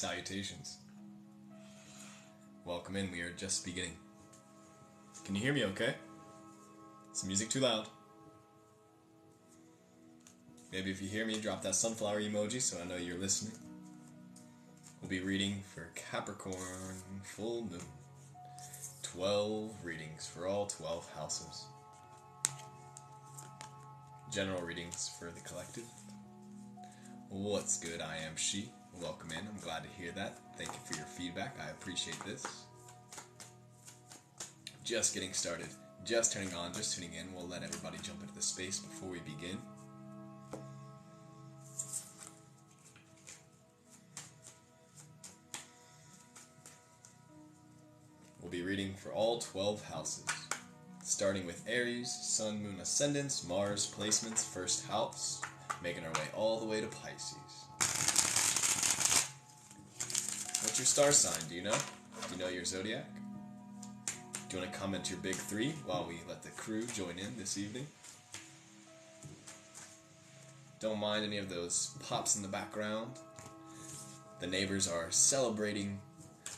Salutations. Welcome in, we are just beginning. Can you hear me okay? Is the music too loud? Maybe if you hear me, drop that sunflower emoji so I know you're listening. We'll be reading for Capricorn full moon. 12 readings for all 12 houses. General readings for the collective. What's good? I am She. Welcome in. I'm glad to hear that. Thank you for your feedback. I appreciate this. Just getting started. Just turning on, just tuning in. We'll let everybody jump into the space before we begin. We'll be reading for all 12 houses. Starting with Aries, Sun, Moon, Ascendants, Mars, placements, first house. Making our way all the way to Pisces. What's your star sign? Do you know? Do you know your Zodiac? Do you want to comment your big three while we let the crew join in this evening? Don't mind any of those pops in the background. The neighbors are celebrating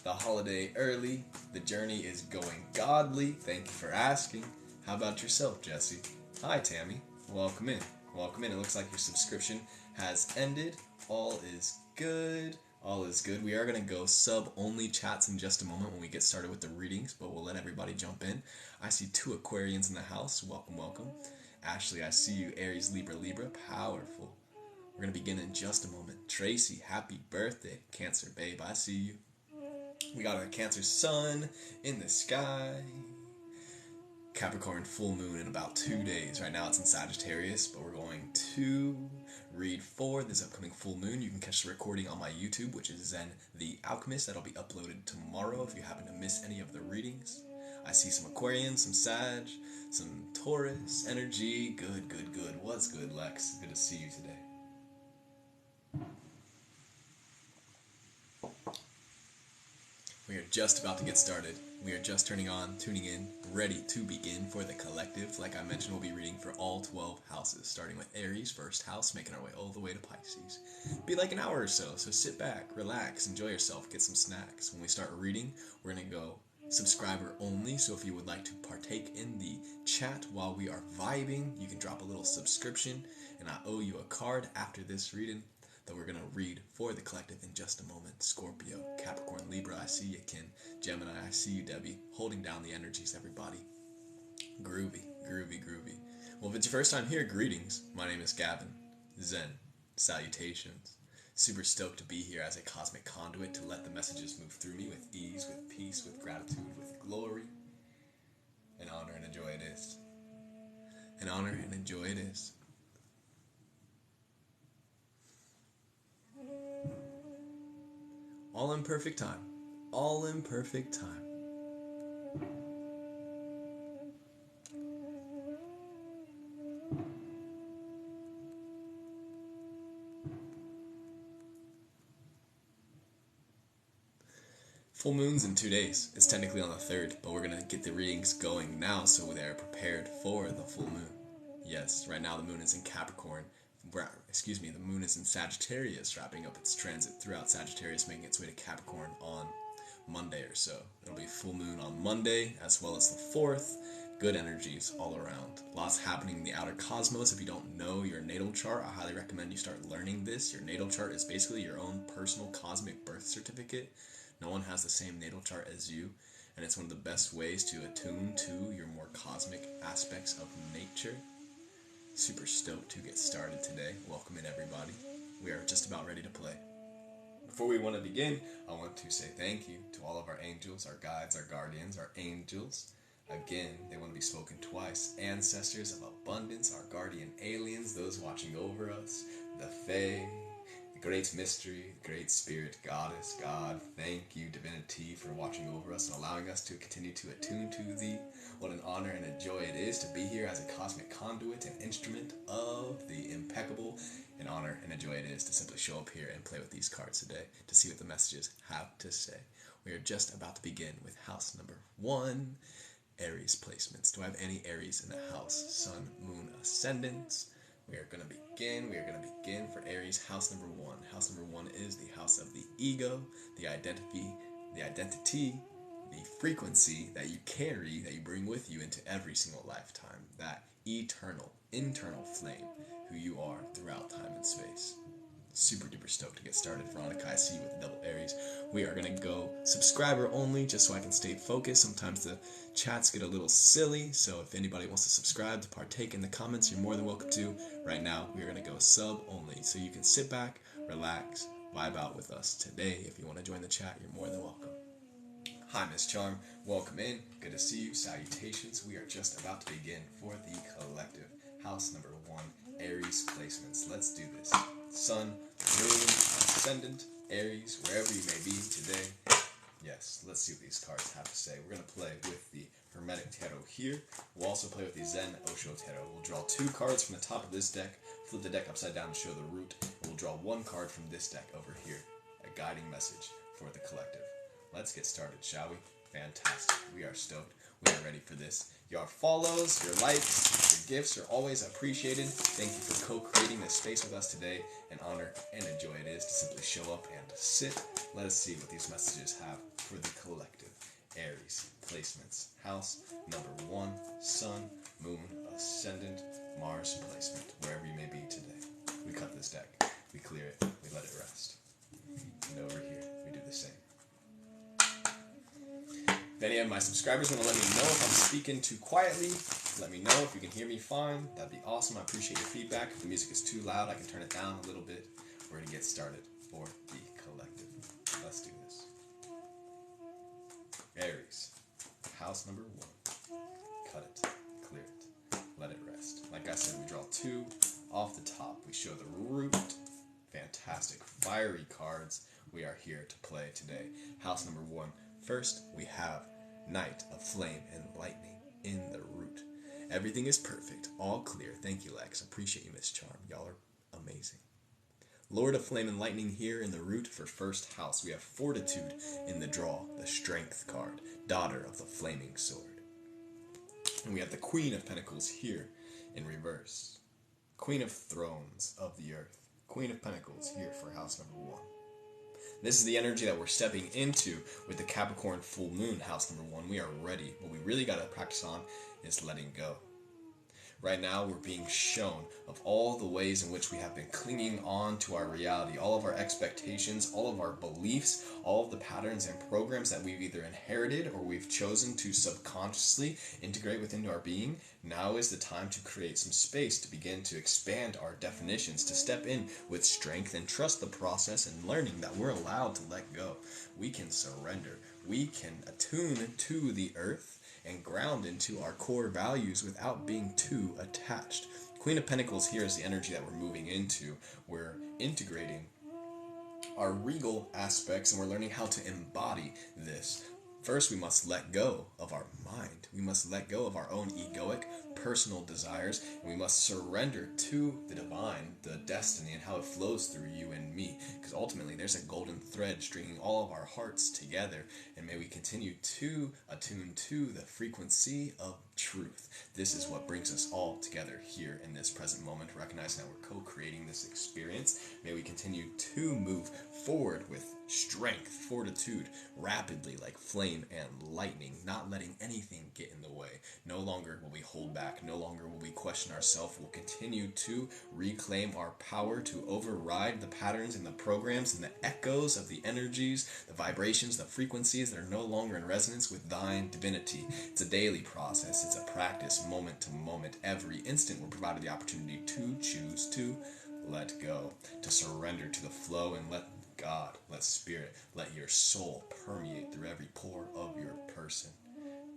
the holiday early. The journey is going godly. Thank you for asking. How about yourself, Jesse? Hi, Tammy. Welcome in. Welcome in. It looks like your subscription has ended. All is good. All is good. We are going to go sub-only chats in just a moment when we get started with the readings, but we'll let everybody jump in. I see 2 Aquarians in the house. Welcome, welcome. Ashley, I see you. Aries, Libra, Libra. Powerful. We're going to begin in just a moment. Tracy, happy birthday. Cancer, babe, I see you. We got our Cancer sun in the sky. Capricorn full moon in about 2 days. Right now it's in Sagittarius, but we're going to read for this upcoming full moon. You can catch the recording on my YouTube, which is Zen the Alchemist. That'll be uploaded tomorrow if you happen to miss any of the readings. I see some Aquarians, some Sag, some Taurus energy. Good, good, good. What's good, Lex? Good to see you today. We are just about to get started. We are just turning on, tuning in, ready to begin for the collective. Like I mentioned, we'll be reading for all 12 houses, starting with Aries, first house, making our way all the way to Pisces. Be like an hour or so sit back, relax, enjoy yourself, get some snacks. When we start reading, we're going to go subscriber only, so if you would like to partake in the chat while we are vibing, you can drop a little subscription, and I owe you a card after this reading that we're going to read for the collective in just a moment. Scorpio, Capricorn, Libra, I see you, Kin. Gemini, I see you, Debbie. Holding down the energies, everybody. Groovy, groovy, groovy. Well, if it's your first time here, greetings. My name is Gavin Zen. Salutations. Super stoked to be here as a cosmic conduit to let the messages move through me with ease, with peace, with gratitude, with glory. An honor and a joy it is. An honor and a joy it is. All in perfect time. All in perfect time. Full moon's in 2 days. It's technically on the 3rd, but we're going to get the readings going now so they're prepared for the full moon. Yes, right now the moon is in Capricorn. The moon is in Sagittarius, wrapping up its transit throughout Sagittarius, making its way to Capricorn on Monday or so. It'll be full moon on Monday, as well as the 4th. Good energies all around. Lots happening in the outer cosmos. If you don't know your natal chart, I highly recommend you start learning this. Your natal chart is basically your own personal cosmic birth certificate. No one has the same natal chart as you, and it's one of the best ways to attune to your more cosmic aspects of nature. Super stoked to get started today. Welcome in, everybody. We are just about ready to play. Before we want to begin, I want to say thank you to all of our angels, our guides, our guardians, our angels. Again, they want to be spoken twice. Ancestors of abundance, our guardian aliens, those watching over us, the Fae, the Great Mystery, the Great Spirit, Goddess, God. Thank you, Divinity, for watching over us and allowing us to continue to attune to Thee. What an honor and a joy it is to be here as a cosmic conduit and instrument of the impeccable. An honor and a joy it is to simply show up here and play with these cards today to see what the messages have to say. We are just about to begin with house number 1, Aries placements. Do I have any Aries in the house? Sun, Moon, Ascendants. We are going to begin for Aries, house number 1. House number 1 is the house of the ego, the identity, the frequency that you carry, that you bring with you into every single lifetime, that eternal, internal flame, who you are throughout time and space. Super duper stoked to get started. Veronica, I see you with the double Aries. We are going to go subscriber only, just so I can stay focused. Sometimes the chats get a little silly, so if anybody wants to subscribe to partake in the comments, you're more than welcome to. Right now, we are going to go sub only, so you can sit back, relax, vibe out with us today. If you want to join the chat, you're more than welcome. Hi, Miss Charm. Welcome in. Good to see you. Salutations. We are just about to begin for the collective. House number 1, Aries placements. Let's do this. Sun, Moon, Ascendant, Aries, wherever you may be today. Yes, let's see what these cards have to say. We're going to play with the Hermetic Tarot here. We'll also play with the Zen Osho Tarot. We'll draw 2 cards from the top of this deck, flip the deck upside down to show the root, and we'll draw 1 card from this deck over here, a guiding message for the collective. Let's get started, shall we? Fantastic. We are stoked. We are ready for this. Your follows, your likes, your gifts are always appreciated. Thank you for co-creating this space with us today. An honor and a joy it is to simply show up and sit. Let us see what these messages have for the collective. Aries placements. House number 1, Sun, Moon, Ascendant, Mars placement. Wherever you may be today. We cut this deck. We clear it. We let it rest. And over here, we do the same. If any of my subscribers want to let me know if I'm speaking too quietly, let me know. If you can hear me fine, that'd be awesome. I appreciate your feedback. If the music is too loud, I can turn it down a little bit. We're going to get started for the collective. Let's do this. Aries, house number 1. Cut it, clear it, let it rest. Like I said, we draw 2 off the top. We show the root. Fantastic, fiery cards we are here to play today. House number 1. First, we have Knight of Flame and Lightning in the root. Everything is perfect, all clear. Thank you, Lex. Appreciate you, Miss Charm. Y'all are amazing. Lord of Flame and Lightning here in the root for first house. We have Fortitude in the draw, the Strength card, Daughter of the Flaming Sword. And we have the Queen of Pentacles here in reverse. Queen of Thrones of the Earth. Queen of Pentacles here for house number 1. This is the energy that we're stepping into with the Capricorn full moon, house number 1. We are ready. What we really got to practice on is letting go. Right now, we're being shown of all the ways in which we have been clinging on to our reality, all of our expectations, all of our beliefs, all of the patterns and programs that we've either inherited or we've chosen to subconsciously integrate within our being. Now is the time to create some space to begin to expand our definitions, to step in with strength and trust the process and learning that we're allowed to let go. We can surrender. We can attune to the earth and ground into our core values without being too attached. Queen of Pentacles here is the energy that we're moving into. We're integrating our regal aspects and we're learning how to embody this. First, we must let go of our mind. We must let go of our own egoic, personal desires, and we must surrender to the divine, the destiny, and how it flows through you and me. Because ultimately, there's a golden thread stringing all of our hearts together, and may we continue to attune to the frequency of truth. This is what brings us all together here in this present moment, recognizing that we're co-creating this experience. May we continue to move forward with strength, fortitude, rapidly like flame and lightning, not letting anything get in the way. No longer will we hold back. No longer will we question ourselves. We'll continue to reclaim our power to override the patterns and the programs and the echoes of the energies, the vibrations, the frequencies that are no longer in resonance with thine divinity. It's a daily process. It's a practice, moment to moment. Every instant we're provided the opportunity to choose to let go, to surrender to the flow and let God, let Spirit, let your soul permeate through every pore of your person.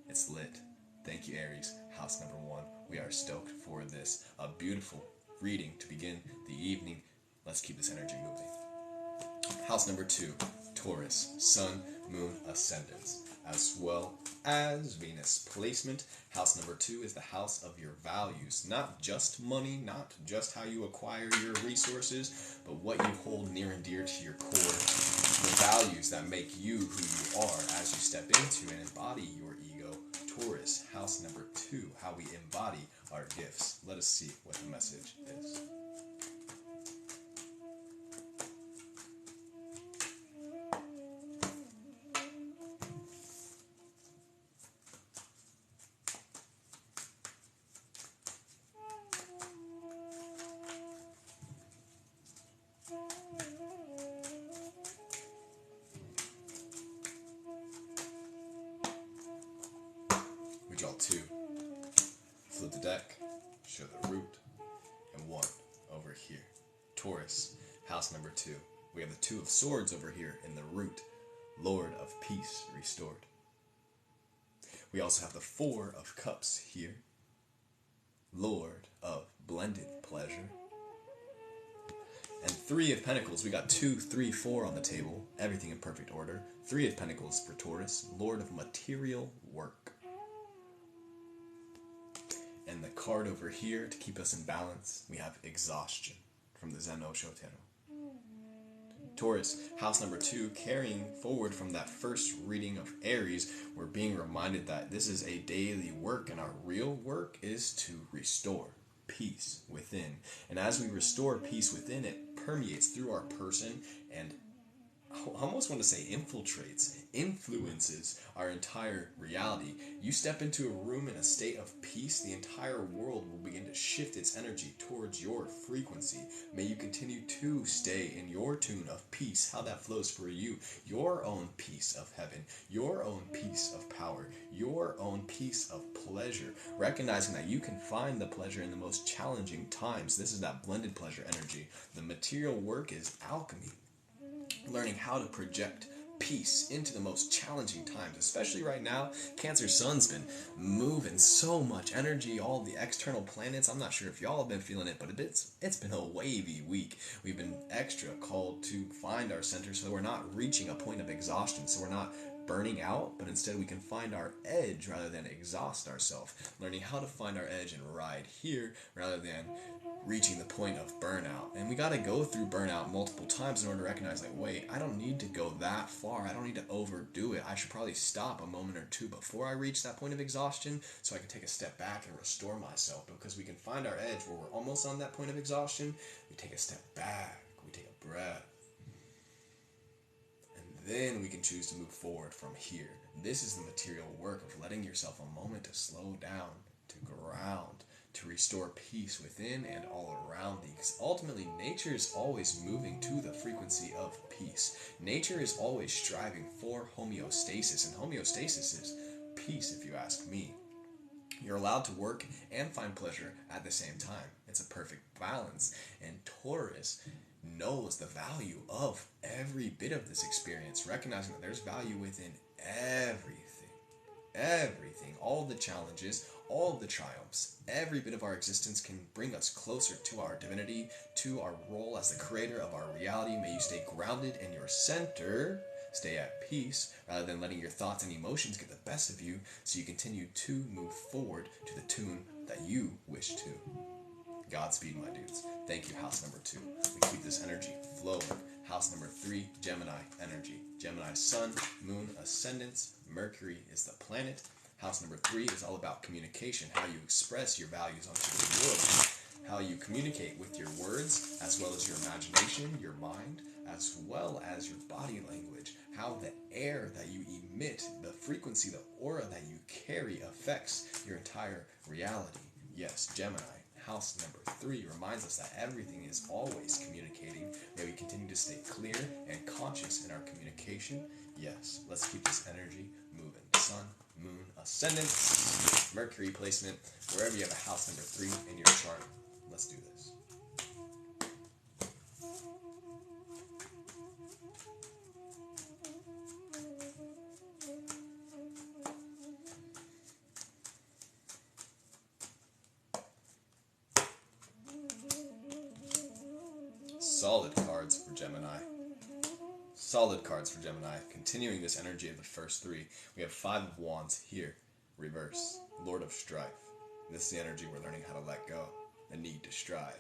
It's lit. Thank you, Aries. House number 1. We are stoked for this. A beautiful reading to begin the evening. Let's keep this energy moving. House number 2. Taurus, Sun, Moon, Ascendants, as well as Venus placement. House number 2 is the house of your values. Not just money, not just how you acquire your resources, but what you hold near and dear to your core. The values that make you who you are as you step into and embody your ego. Taurus, house number 2, how we embody our gifts. Let us see what the message is. We draw 2, flip the deck, show the root, and 1 over here. Taurus, house number 2. We have the 2 of Swords over here in the root, Lord of Peace restored. We also have the 4 of Cups here, Lord of Blended Pleasure. And 3 of Pentacles. We got 2, 3, 4 on the table, everything in perfect order. 3 of Pentacles for Taurus, Lord of Material Work. And the card over here to keep us in balance, we have Exhaustion from the Zen Osho Tarot. Taurus, house number 2, carrying forward from that first reading of Aries, we're being reminded that this is a daily work, and our real work is to restore peace within. And as we restore peace within, it permeates through our person and I almost want to say influences our entire reality. You step into a room in a state of peace, the entire world will begin to shift its energy towards your frequency. May you continue to stay in your tune of peace, how that flows for you, your own peace of heaven, your own peace of power, your own peace of pleasure, recognizing that you can find the pleasure in the most challenging times. This is that blended pleasure energy. The material work is alchemy. Learning how to project peace into the most challenging times, especially right now. Cancer Sun's been moving so much energy, all the external planets. I'm not sure if y'all have been feeling it, but it's been a wavy week. We've been extra called to find our center so we're not reaching a point of exhaustion, so we're not burning out, but instead we can find our edge rather than exhaust ourselves. Learning how to find our edge and ride here rather than reaching the point of burnout. And we got to go through burnout multiple times in order to recognize, like, wait, I don't need to go that far. I don't need to overdo it. I should probably stop a moment or two before I reach that point of exhaustion so I can take a step back and restore myself. Because we can find our edge where we're almost on that point of exhaustion. We take a step back. We take a breath. And then we can choose to move forward from here. This is the material work of letting yourself a moment to slow down, to ground, to restore peace within and all around thee. Because ultimately, nature is always moving to the frequency of peace. Nature is always striving for homeostasis, and homeostasis is peace, if you ask me. You're allowed to work and find pleasure at the same time. It's a perfect balance. And Taurus knows the value of every bit of this experience, recognizing that there's value within everything, all the challenges, all the triumphs. Every bit of our existence can bring us closer to our divinity, to our role as the creator of our reality. May you stay grounded in your center, stay at peace, rather than letting your thoughts and emotions get the best of you, so you continue to move forward to the tune that you wish to. Godspeed, my dudes. Thank you, house number 2. We keep this energy flowing. House number 3, Gemini energy. Gemini sun, moon, ascendants. Mercury is the planet. House number 3 is all about communication, how you express your values onto the world, how you communicate with your words, as well as your imagination, your mind, as well as your body language, how the air that you emit, the frequency, the aura that you carry affects your entire reality. Yes, Gemini. House number 3 reminds us that everything is always communicating. May we continue to stay clear and conscious in our communication. Yes, let's keep this energy moving. Sun, moon, ascendant, Mercury placement, wherever you have a house number 3 in your chart. Let's do this. Solid cards for Gemini. Solid cards for Gemini. Continuing this energy of the first 3, we have 5 of Wands here, reverse, Lord of Strife. This is the energy we're learning how to let go, the need to strive.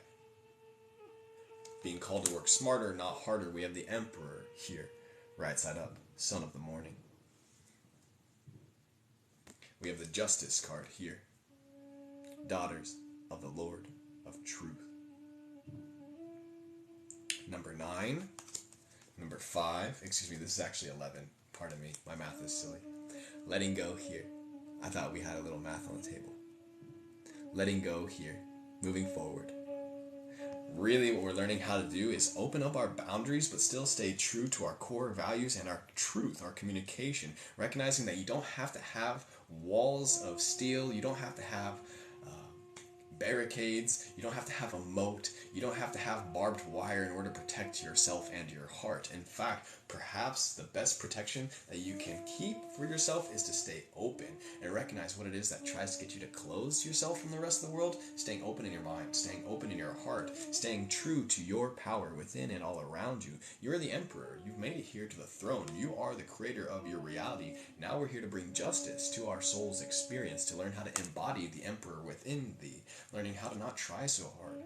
Being called to work smarter, not harder, we have the Emperor here, right side up, Son of the Morning. We have the Justice card here. Daughters, of the Lord of Truth. Number 9. Number 5. Excuse me, this is actually 11. Pardon me, my math is silly. Letting go here. I thought we had a little math on the table. Letting go here. Moving forward. Really what we're learning how to do is open up our boundaries but still stay true to our core values and our truth, our communication. Recognizing that you don't have to have walls of steel, you don't have to have barricades, you don't have to have a moat, you don't have to have barbed wire in order to protect yourself and your heart. In fact, perhaps the best protection that you can keep for yourself is to stay open and recognize what it is that tries to get you to close yourself from the rest of the world. Staying open in your mind, staying open in your heart, staying true to your power within and all around you. You're the emperor. You've made it here to the throne. You are the creator of your reality. Now we're here to bring justice to our soul's experience, to learn how to embody the emperor within thee, learning how to not try so hard.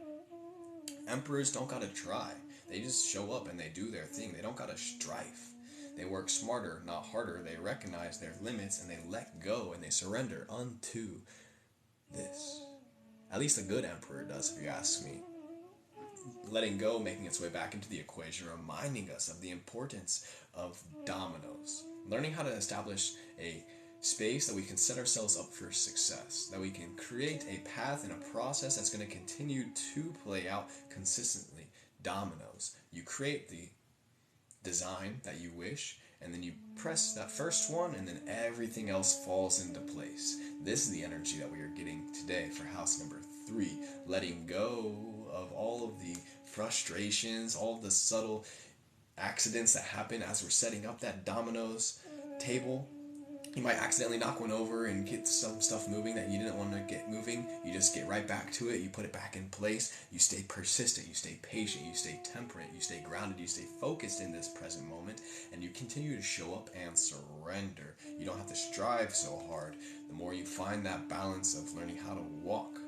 Emperors don't gotta try. They just show up and they do their thing. They don't gotta strife. They work smarter, not harder. They recognize their limits and they let go and they surrender unto this. At least a good emperor does, if you ask me. Letting go, making its way back into the equation, reminding us of the importance of dominoes. Learning how to establish a space that we can set ourselves up for success, that we can create a path and a process that's going to continue to play out consistently. Dominoes. You create the design that you wish, and then you press that first one, and then everything else falls into place. This is the energy that we are getting today for house number 3. Letting go of all of the frustrations, all of the subtle accidents that happen as we're setting up that dominoes table. You might accidentally knock one over and get some stuff moving that you didn't want to get moving. You just get right back to it. You put it back in place. You stay persistent. You stay patient. You stay temperate. You stay grounded. You stay focused in this present moment. And you continue to show up and surrender. You don't have to strive so hard. The more you find that balance of learning how to walk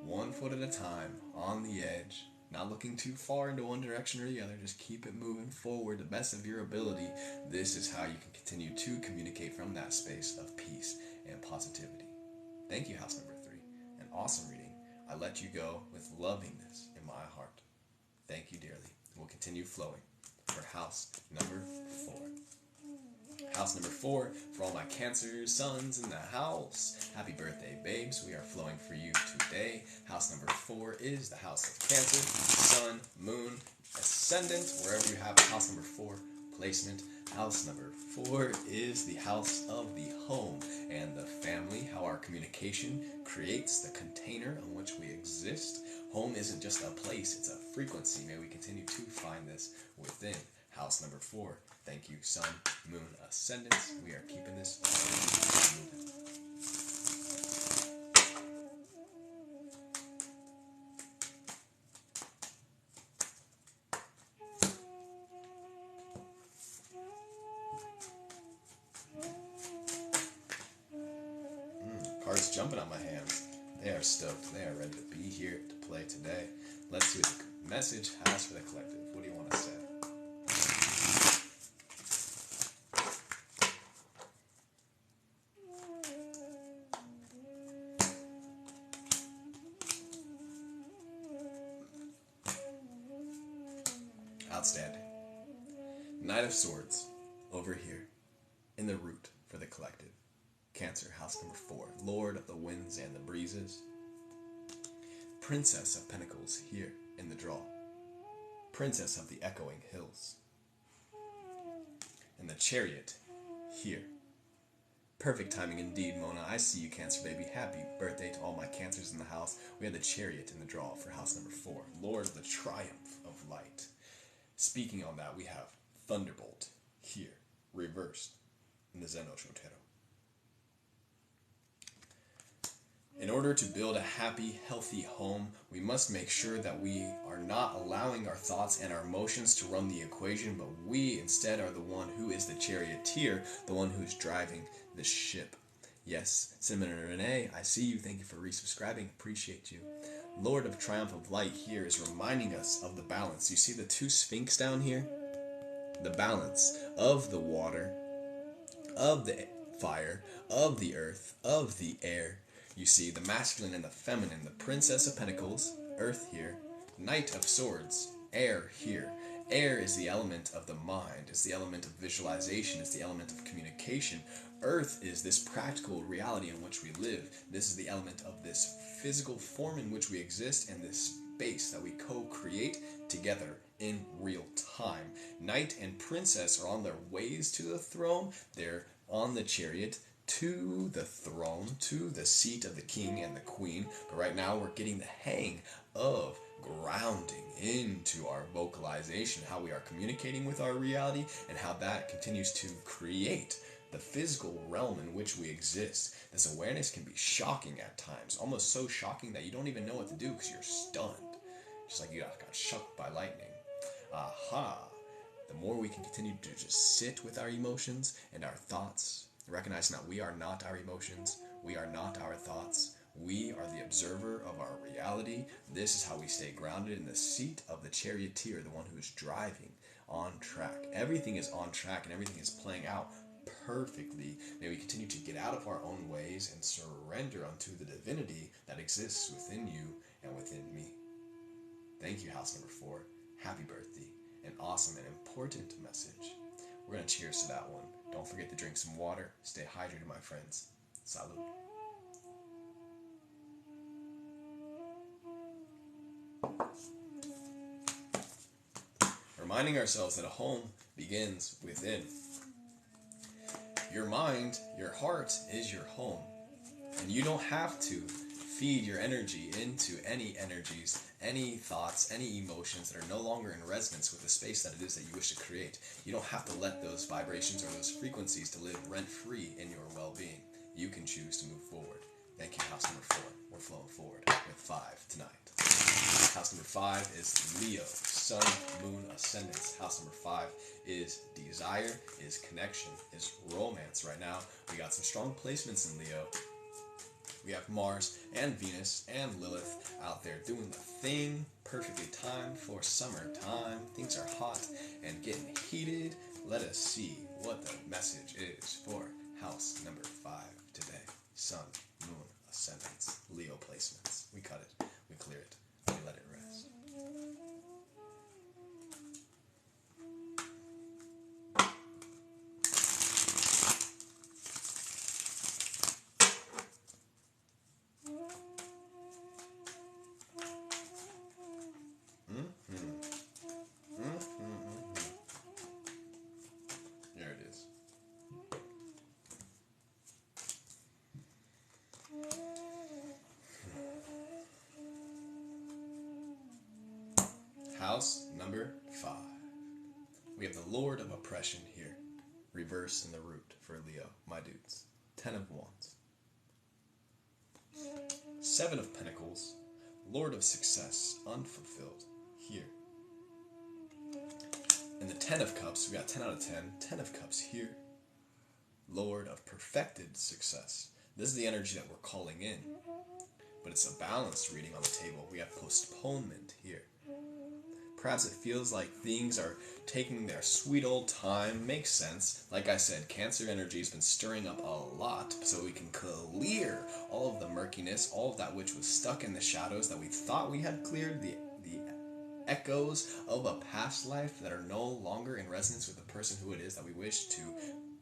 one foot at a time on the edge, not looking too far into one direction or the other, just keep it moving forward the best of your ability. This is how you can continue to communicate from that space of peace and positivity. Thank you, house number 3. An awesome reading. I let you go with lovingness in my heart. Thank you dearly. We'll continue flowing for house number 4. House number 4, for all my Cancer sons in the house. Happy birthday, babes. We are flowing for you today. House number 4 is the house of Cancer, Sun, Moon, Ascendant, wherever you have house number 4 placement. House number 4 is the house of the home and the family, how our communication creates the container on which we exist. Home isn't just a place, it's a frequency. May we continue to find this within house number 4. Thank you, Sun, Moon, Ascendants. We are keeping this moving. Cards jumping on my hands. They are stoked. They are ready to be here to play today. Let's see what the message has for the collective. What do you want to say? Outstanding. Knight of Swords over here in the root for the collective. Cancer, house number 4. Lord of the winds and the breezes. Princess of Pentacles here in the draw. Princess of the echoing hills. And the Chariot here. Perfect timing indeed, Mona. I see you, Cancer baby. Happy birthday to all my Cancers in the house. We have the Chariot in the draw for house number 4. Lord of the triumph of light. Speaking on that, we have Thunderbolt here, reversed in the Zeno Shotero. In order to build a happy, healthy home, we must make sure that we are not allowing our thoughts and our emotions to run the equation, but we instead are the one who is the charioteer, the one who is driving the ship. Yes, Cinnamon and Renee, I see you. Thank you for resubscribing. Appreciate you. Lord of Triumph of Light here is reminding us of the balance. You see the 2 Sphinx down here? The balance of the water, of the fire, of the earth, of the air. You see the masculine and the feminine, the Princess of Pentacles, Earth here, Knight of Swords, Air here. Air is the element of the mind, it's the element of visualization, it's the element of communication. Earth is this practical reality in which we live. This is the element of this physical form in which we exist, and this space that we co-create together in real time. Knight and princess are on their ways to the throne. They're on the chariot to the throne, to the seat of the king and the queen. But right now we're getting the hang of grounding into our vocalization, how we are communicating with our reality, and how that continues to create the physical realm in which we exist. This awareness can be shocking at times, almost so shocking that you don't even know what to do because you're stunned. Just like you got shocked by lightning. Aha! The more we can continue to just sit with our emotions and our thoughts, recognizing that we are not our emotions, we are not our thoughts, we are the observer of our reality. This is how we stay grounded in the seat of the charioteer, the one who is driving on track. Everything is on track and everything is playing out perfectly. May we continue to get out of our own ways and surrender unto the divinity that exists within you and within me. Thank you, house number 4. Happy birthday. An awesome and important message. We're going to cheers to that one. Don't forget to drink some water. Stay hydrated, my friends. Salud. Reminding ourselves that a home begins within. Your mind, your heart is your home. And you don't have to feed your energy into any energies, any thoughts, any emotions that are no longer in resonance with the space that it is that you wish to create. You don't have to let those vibrations or those frequencies to live rent-free in your well-being. You can choose to move forward. Thank you, house number 4. We're flowing forward with 5 tonight. House number 5 is Leo, Sun, Moon, Ascendants. House number 5 is desire, is connection, is romance. Right now, we got some strong placements in Leo. We have Mars and Venus and Lilith out there doing the thing, perfectly timed for summertime. Things are hot and getting heated. Let us see what the message is for house number 5 today. Sun, Moon, Ascendants, Leo placements. We cut it. We clear it. We let it rest. There it is. House number 5. We have the Lord of Oppression here, reverse in the root for Leo, my dudes. 10 of Wands. 7 of Pentacles, Lord of Success, unfulfilled, here. In the 10 of Cups, we got 10 out of 10, 10 of Cups here. Lord of Perfected Success. This is the energy that we're calling in, but it's a balanced reading on the table. We have postponement here. Perhaps it feels like things are taking their sweet old time. Makes sense. Like I said, Cancer energy has been stirring up a lot so we can clear all of the murkiness, all of that which was stuck in the shadows that we thought we had cleared, the echoes of a past life that are no longer in resonance with the person who it is that we wish to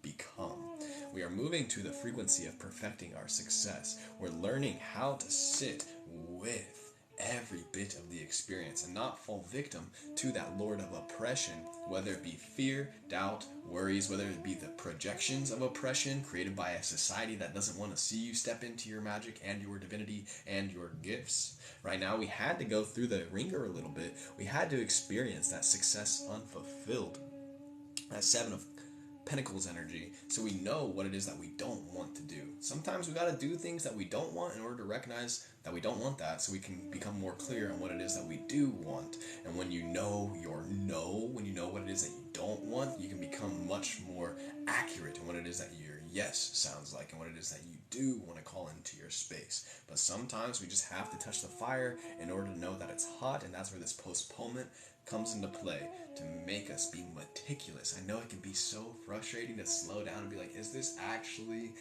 become. We are moving to the frequency of perfecting our success. We're learning how to sit with every bit of the experience and not fall victim to that Lord of Oppression, whether it be fear, doubt, worries, whether it be the projections of oppression created by a society that doesn't want to see you step into your magic and your divinity and your gifts. Right now, we had to go through the ringer a little bit. We had to experience that success unfulfilled. That 7 of Pentacles energy, so we know what it is that we don't want to do. Sometimes we got to do things that we don't want in order to recognize that we don't want that, so we can become more clear on what it is that we do want. And when you know your no, when you know what it is that you don't want, you can become much more accurate in what it is that your yes sounds like and what it is that you do want to call into your space. But sometimes we just have to touch the fire in order to know that it's hot, and that's where this postponement comes into play to make us be meticulous. I know it can be so frustrating to slow down and be like, is this actually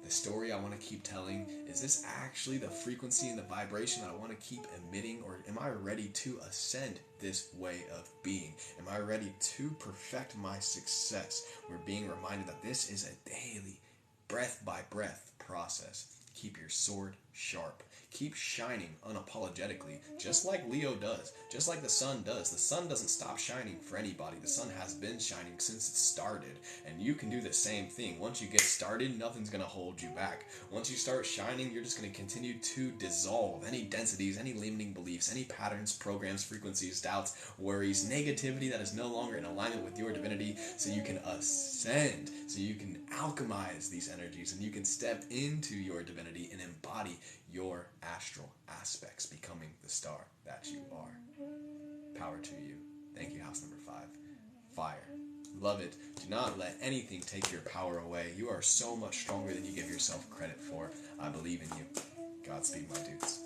The story I want to keep telling, is this actually the frequency and the vibration that I want to keep emitting, or am I ready to ascend this way of being? Am I ready to perfect my success? We're being reminded that this is a daily, breath by breath process. Keep your sword sharp. Keep shining unapologetically, just like Leo does, just like the sun does. The sun doesn't stop shining for anybody. The sun has been shining since it started, and you can do the same thing. Once you get started, nothing's going to hold you back. Once you start shining, you're just going to continue to dissolve any densities, any limiting beliefs, any patterns, programs, frequencies, doubts, worries, negativity that is no longer in alignment with your divinity, so you can ascend, so you can alchemize these energies, and you can step into your divinity and embody your astral aspects, becoming the star that you are. Power to you. Thank you, house number 5. Fire. Love it. Do not let anything take your power away. You are so much stronger than you give yourself credit for. I believe in you. Godspeed, my dudes.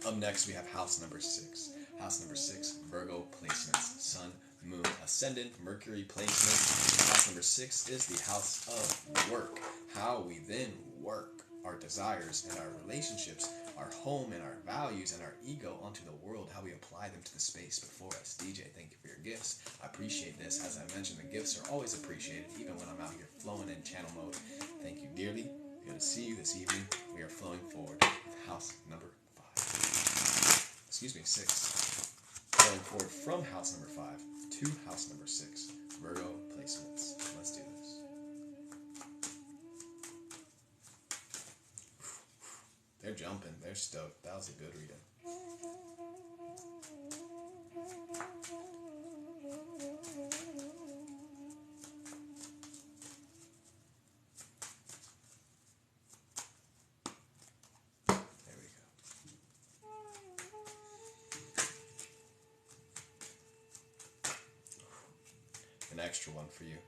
Up next, we have house number 6. House number 6, Virgo placements. Sun, Moon, Ascendant, Mercury placement. House number 6 is the house of work. How we then work our desires and our relationships, our home and our values and our ego onto the world, how we apply them to the space before us. DJ, thank you for your gifts. I appreciate this. As I mentioned, the gifts are always appreciated, even when I'm out here flowing in channel mode. Thank you dearly. Good to see you this evening. We are flowing forward with house number 5. Excuse me, 6. Flowing forward from house number 5 to house number 6. Virgo placements. Let's do this. They're jumping. They're stoked. That was a good reading. There we go. An extra one for you.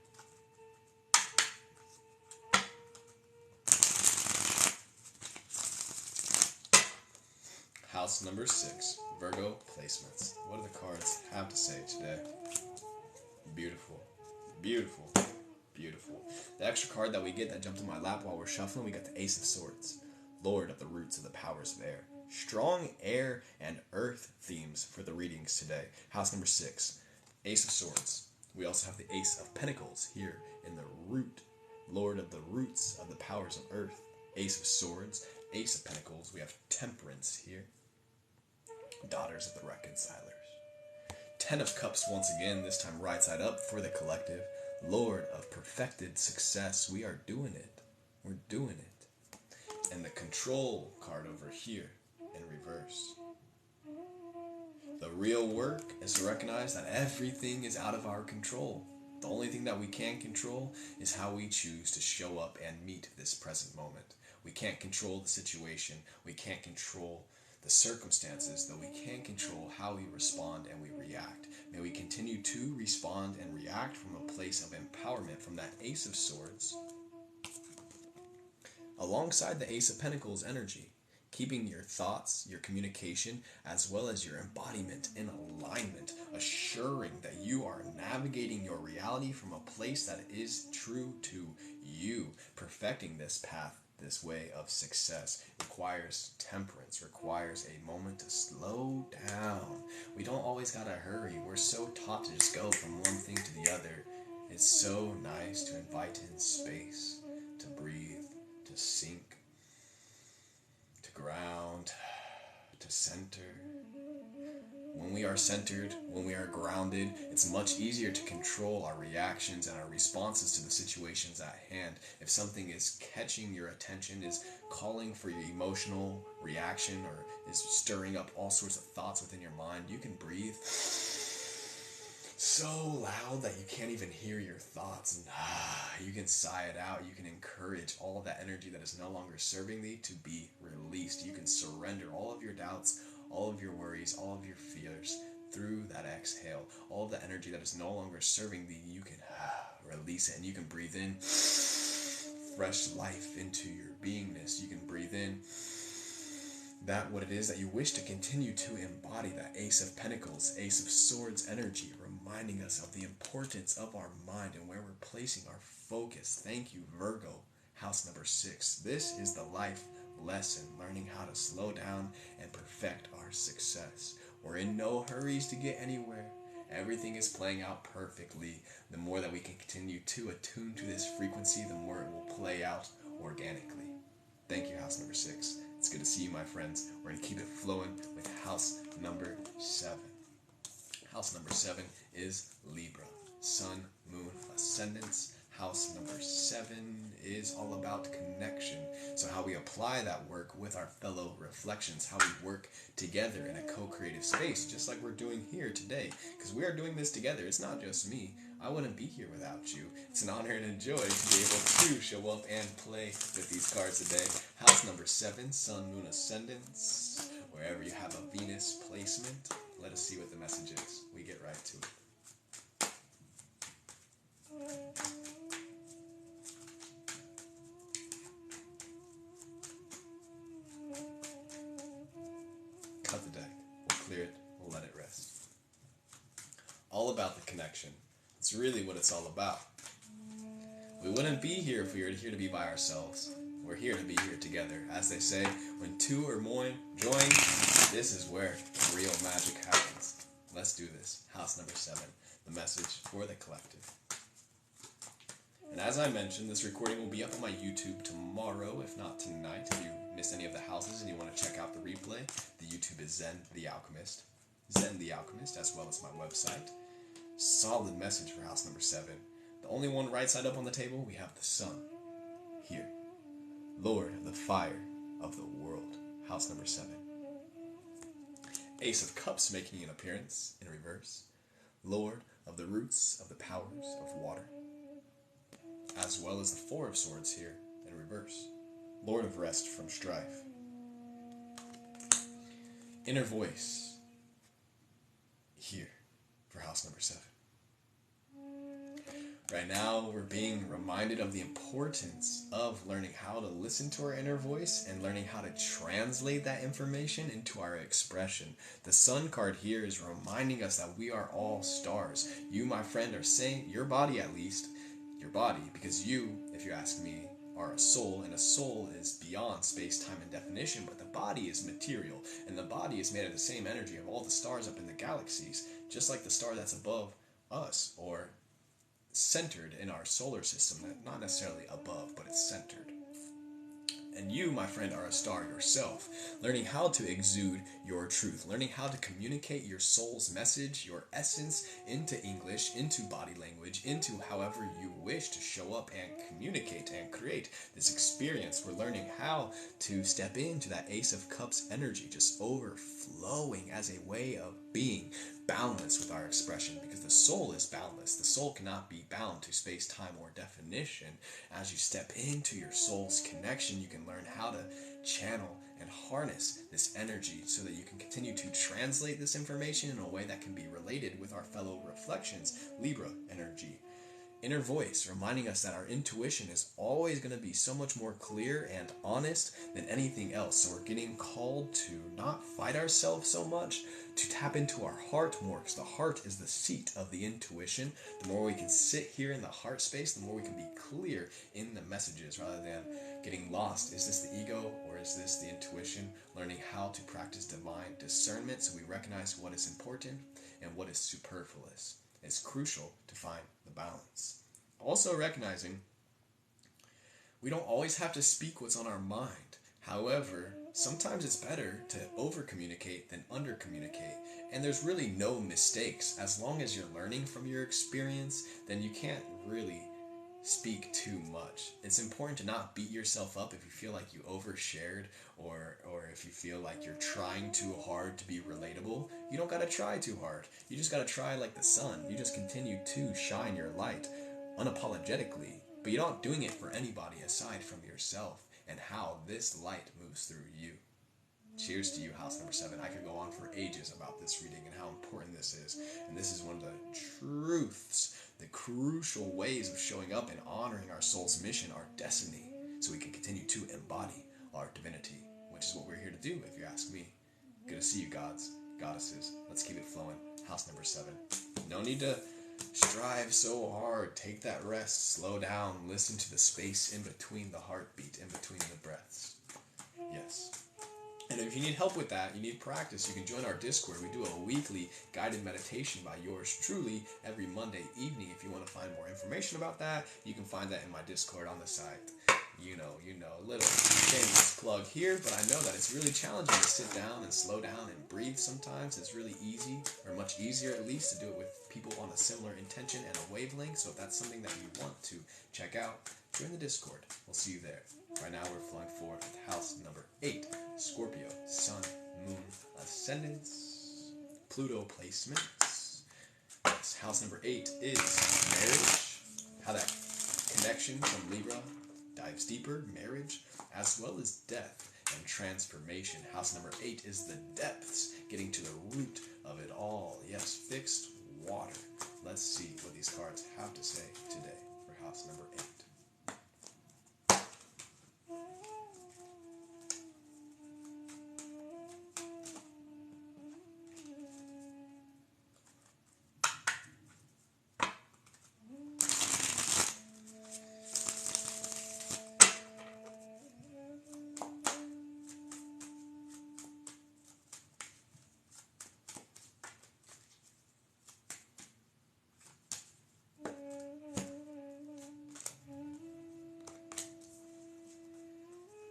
House number 6, Virgo placements. What do the cards have to say today? Beautiful, beautiful, beautiful. The extra card that we get that jumped in my lap while we're shuffling, we got the Ace of Swords, Lord of the roots of the powers of air. Strong air and earth themes for the readings today. House number 6, Ace of Swords. We also have the Ace of Pentacles here in the root, Lord of the roots of the powers of earth. Ace of Swords, Ace of Pentacles. We have Temperance here. Daughters of the Reconcilers. 10 of Cups once again, this time right side up for the collective. Lord of perfected success. We are doing it. We're doing it. And the Control card over here in reverse. The real work is to recognize that everything is out of our control. The only thing that we can control is how we choose to show up and meet this present moment. We can't control the situation. We can't control the circumstances, though we can control how we respond and we react. May we continue to respond and react from a place of empowerment from that Ace of Swords, alongside the Ace of Pentacles energy, keeping your thoughts, your communication, as well as your embodiment in alignment, assuring that you are navigating your reality from a place that is true to you. Perfecting this path, this way of success, requires temperance, requires a moment to slow down. We don't always gotta hurry. We're so taught to just go from one thing to the other. It's so nice to invite in space, to breathe, to sink, to ground, to center. When we are centered, when we are grounded, it's much easier to control our reactions and our responses to the situations at hand. If something is catching your attention, is calling for your emotional reaction, or is stirring up all sorts of thoughts within your mind, you can breathe so loud that you can't even hear your thoughts, and you can sigh it out. You can encourage all of that energy that is no longer serving thee to be released. You can surrender all of your doubts, all of your worries, all of your fears through that exhale. All of the energy that is no longer serving thee, you can release it, and you can breathe in fresh life into your beingness. You can breathe in that what it is that you wish to continue to embody, that Ace of Pentacles, Ace of Swords energy, reminding us of the importance of our mind and where we're placing our focus. Thank you, Virgo. House number 6. This is the life lesson, learning how to slow down and perfect our success. We're in no hurries to get anywhere. Everything is playing out perfectly. The more that we can continue to attune to this frequency, the more it will play out organically. Thank you, house number 6. It's good to see you, my friends. We're going to keep it flowing with house number 7. House number 7 is Libra. Sun, moon, ascendants. House number 7 is all about connection. So how we apply that work with our fellow reflections, how we work together in a co-creative space, just like we're doing here today. Because we are doing this together. It's not just me. I wouldn't be here without you. It's an honor and a joy to be able to show up and play with these cards today. House number 7, Sun, Moon, Ascendants. Wherever you have a Venus placement, let us see what the message is. We get right to it. Cut the deck. We'll clear it. We'll let it rest. All about the connection. It's really what it's all about. We wouldn't be here if we were here to be by ourselves. We're here to be here together. As they say, when two or more join, this is where real magic happens. Let's do this. House number 7. The message for the collective. And as I mentioned, this recording will be up on my YouTube tomorrow, if not tonight. If you missed any of the houses and you want to check out the replay, the YouTube is Zen the Alchemist. Zen the Alchemist, as well as my website. Solid message for house number 7. The only one right side up on the table, we have the sun. Here. Lord of the fire of the world. House number 7. Ace of Cups making an appearance in reverse. Lord of the roots of the powers of water. As well as the 4 of Swords here in reverse. Lord of rest from strife. Inner voice here for house number 7. Right now, we're being reminded of the importance of learning how to listen to our inner voice and learning how to translate that information into our expression. The Sun card here is reminding us that we are all stars. You, my friend, are saying, your body at least, your body, because you, if you ask me, are a soul, and a soul is beyond space, time, and definition, but the body is material, and the body is made of the same energy of all the stars up in the galaxies, just like the star that's above us, or centered in our solar system, not necessarily above, but it's centered. And you, my friend, are a star yourself, learning how to exude your truth, learning how to communicate your soul's message, your essence, into English, into body language, into however you wish to show up and communicate and create this experience. We're learning how to step into that Ace of Cups energy, just overflowing as a way of being balanced with our expression, because the soul is boundless. The soul cannot be bound to space, time, or definition. As you step into your soul's connection, you can learn how to channel and harness this energy so that you can continue to translate this information in a way that can be related with our fellow reflections. Libra energy. Inner voice, reminding us that our intuition is always going to be so much more clear and honest than anything else. So we're getting called to not fight ourselves so much, to tap into our heart more, because the heart is the seat of the intuition. The more we can sit here in the heart space, the more we can be clear in the messages rather than getting lost. Is this the ego or is this the intuition? Learning how to practice divine discernment so we recognize what is important and what is superfluous. It's crucial to find the balance. Also recognizing we don't always have to speak what's on our mind. However, sometimes it's better to over-communicate than under-communicate. And there's really no mistakes. As long as you're learning from your experience, then you can't really speak too much. It's important to not beat yourself up if you feel like you overshared or if you feel like you're trying too hard to be relatable. You don't gotta try too hard. You just gotta try like the sun. You just continue to shine your light unapologetically, but you're not doing it for anybody aside from yourself and how this light moves through you. Cheers to you, house number 7. I could go on for ages about this reading and how important this is. And this is one of the truths, the crucial ways of showing up and honoring our soul's mission, our destiny, so we can continue to embody our divinity, which is what we're here to do, if you ask me. Good to see you, gods, goddesses. Let's keep it flowing. House number 7. No need to strive so hard. Take that rest. Slow down. Listen to the space in between the heartbeat, in between the breaths. Yes. And if you need help with that, you need practice, you can join our Discord. We do a weekly guided meditation by yours truly every Monday evening. If you want to find more information about that, you can find that in my Discord on the site. You know, a little shameless plug here, but I know that it's really challenging to sit down and slow down and breathe sometimes. It's really easy, or much easier at least, to do it with people on a similar intention and a wavelength. So if that's something that you want to check out, join the Discord. We'll see you there. Right now we're flowing forward with house number 8, Scorpio, Sun, Moon, Ascendants, Pluto placements. Yes, house number 8 is marriage, how that connection from Libra dives deeper, marriage, as well as death and transformation. House number 8 is the depths, getting to the root of it all. Yes, fixed water. Let's see what these cards have to say today for house number 8.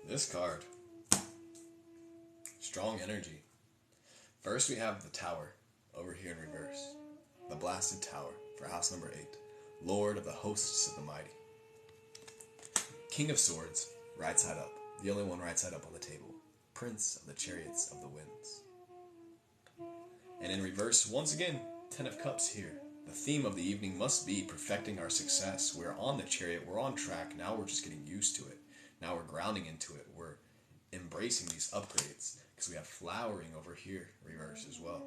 This card, strong energy. First we have the Tower over here in reverse. The Blasted Tower for house number 8. Lord of the hosts of the mighty. King of Swords, right side up. The only one right side up on the table. Prince of the Chariots of the Winds. And in reverse, once again, 10 of Cups here. The theme of the evening must be perfecting our success. We're on the chariot, we're on track, now we're just getting used to it. Now we're grounding into it. We're embracing these upgrades because we have flowering over here, reverse as well.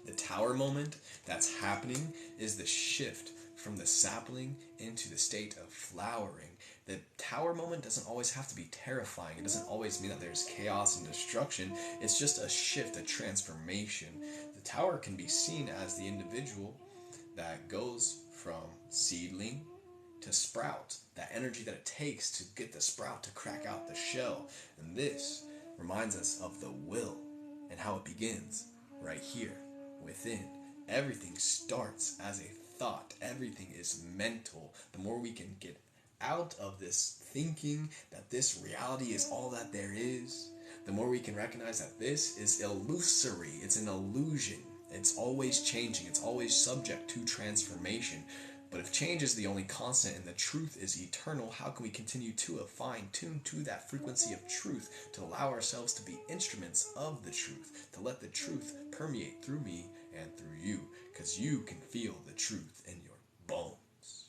The Tower moment that's happening is the shift from the sapling into the state of flowering. The Tower moment doesn't always have to be terrifying. It doesn't always mean that there's chaos and destruction. It's just a shift, a transformation. The Tower can be seen as the individual that goes from seedling to sprout, that energy that it takes to get the sprout to crack out the shell. And this reminds us of the will and how it begins right here within. Everything starts as a thought. Everything is mental. The more we can get out of this thinking that this reality is all that there is, the more we can recognize that this is illusory. It's an illusion. It's always changing. It's always subject to transformation. But if change is the only constant and the truth is eternal, how can we continue to fine-tune to that frequency of truth, to allow ourselves to be instruments of the truth, to let the truth permeate through me and through you, because you can feel the truth in your bones.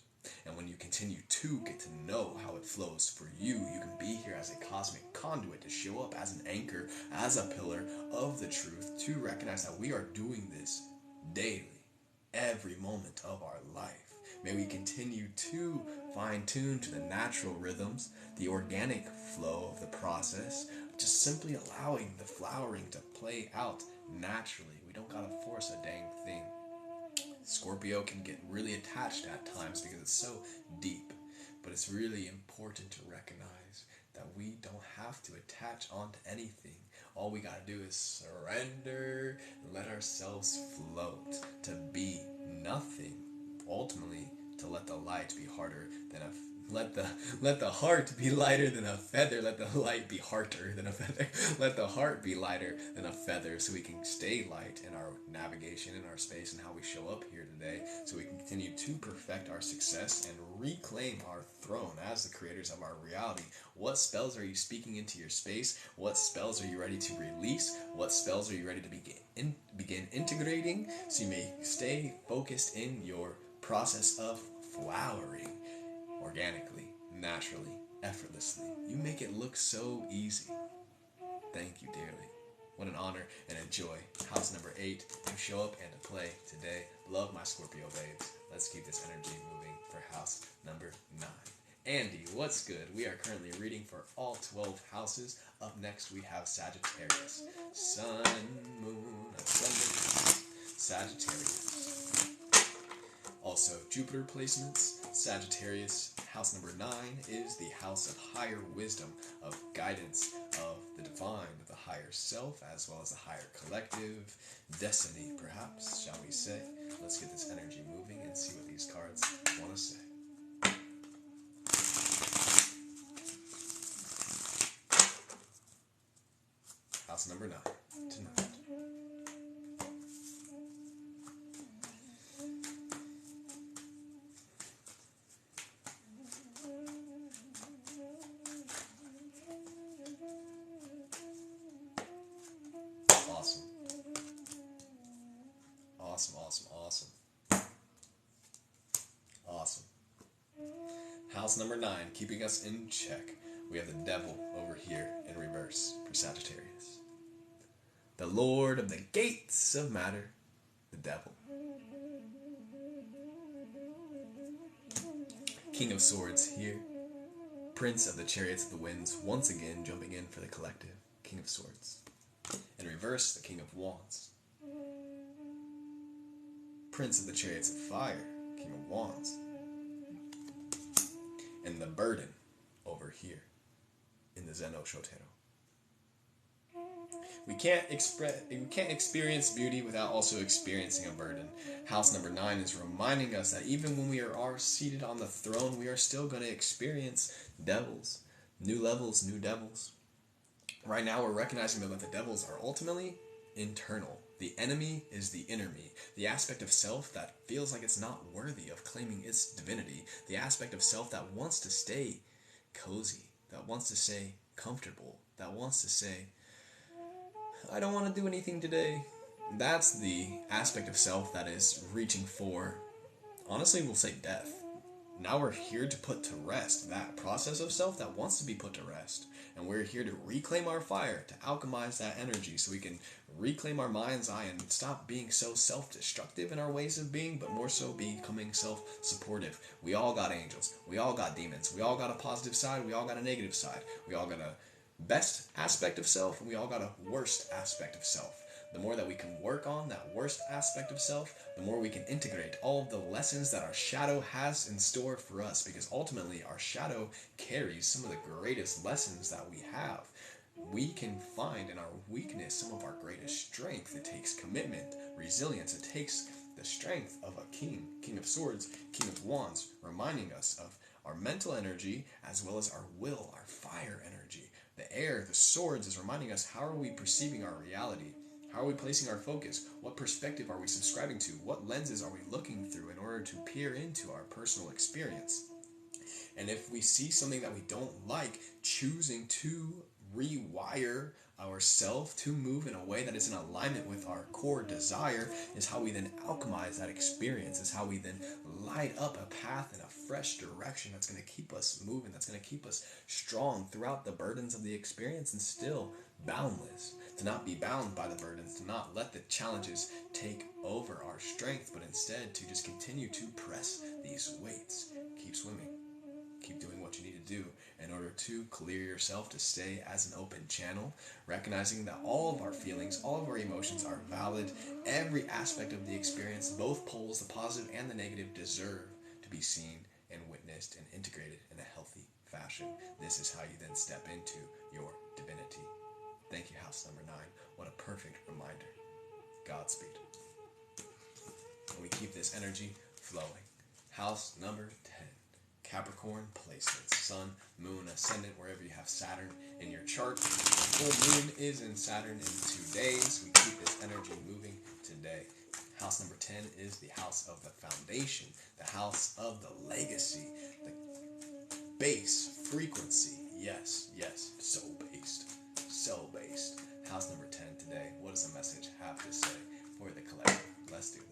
And when you continue to get to know how it flows for you, you can be here as a cosmic conduit to show up as an anchor, as a pillar of the truth, to recognize that we are doing this daily, every moment of our life. May we continue to fine-tune to the natural rhythms, the organic flow of the process, just simply allowing the flowering to play out naturally. We don't gotta force a dang thing. Scorpio can get really attached at times because it's so deep, but it's really important to recognize that we don't have to attach onto anything. All we gotta do is surrender and let ourselves float, to be nothing. Ultimately, to let the light be harder than let the heart be lighter than a feather. Let the light be harder than a feather. Let the heart be lighter than a feather, so we can stay light in our navigation, in our space, and how we show up here today, so we can continue to perfect our success and reclaim our throne as the creators of our reality. What spells are you speaking into your space? What spells are you ready to release? What spells are you ready to begin integrating, so you may stay focused in your process of flowering organically, naturally, effortlessly. You make it look so easy. Thank you dearly. What an honor and a joy. House number 8 to show up and to play today. Love my Scorpio babes. Let's keep this energy moving for house number 9. Andy, what's good? We are currently reading for all 12 houses. Up next we have Sagittarius. Sun, Moon, Ascendant, Sagittarius. Also, Jupiter placements, Sagittarius. House number 9 is the house of higher wisdom, of guidance, of the divine, of the higher self, as well as the higher collective, destiny, perhaps, shall we say. Let's get this energy moving and see what these cards want to say. House number 9, tonight. Awesome. Awesome, awesome, awesome. Awesome. House number 9, keeping us in check. We have the devil over here in reverse for Sagittarius. The Lord of the gates of matter, the devil. King of Swords here. Prince of the Chariots of the Winds, once again jumping in for the collective. King of Swords. In reverse, the King of Wands. Prince of the Chariots of Fire, King of Wands. And the burden over here in the Zeno Shotero. We can't experience beauty without also experiencing a burden. House number 9 is reminding us that even when we are seated on the throne, we are still going to experience devils, new levels, new devils. Right now, we're recognizing that the devils are ultimately internal. The enemy is the inner me, the aspect of self that feels like it's not worthy of claiming its divinity, the aspect of self that wants to stay cozy, that wants to stay comfortable, that wants to say, I don't want to do anything today. That's the aspect of self that is reaching for, honestly, we'll say death. Now we're here to put to rest that process of self that wants to be put to rest. And we're here to reclaim our fire, to alchemize that energy so we can reclaim our mind's eye and stop being so self-destructive in our ways of being, but more so becoming self-supportive. We all got angels. We all got demons. We all got a positive side. We all got a negative side. We all got a best aspect of self, and we all got a worst aspect of self. The more that we can work on that worst aspect of self, the more we can integrate all of the lessons that our shadow has in store for us, because ultimately our shadow carries some of the greatest lessons that we have. We can find in our weakness some of our greatest strength. It takes commitment, resilience. It takes the strength of a king, King of Swords, King of Wands, reminding us of our mental energy as well as our will, our fire energy. The air, the swords, is reminding us how are we perceiving our reality? How are we placing our focus? What perspective are we subscribing to? What lenses are we looking through in order to peer into our personal experience? And if we see something that we don't like, choosing to rewire ourselves to move in a way that is in alignment with our core desire is how we then alchemize that experience, is how we then light up a path in a fresh direction that's going to keep us moving, that's going to keep us strong throughout the burdens of the experience and still boundless. To not be bound by the burdens, to not let the challenges take over our strength, but instead to just continue to press these weights. Keep swimming. Keep doing what you need to do in order to clear yourself, to stay as an open channel, recognizing that all of our feelings, all of our emotions are valid. Every aspect of the experience, both poles, the positive and the negative, deserve to be seen and witnessed and integrated in a healthy fashion. This is how you then step into your divinity. Thank you, house number 9. What a perfect reminder. Godspeed. And we keep this energy flowing. House number 10. Capricorn placements. Sun, Moon, Ascendant, wherever you have Saturn in your chart. Full Moon is in Saturn in 2 days. We keep this energy moving today. House number 10 is the house of the foundation, the house of the legacy, the base frequency. Yes, soul based. So based. House number 10 today. What does the message have to say for the collective? Let's do this.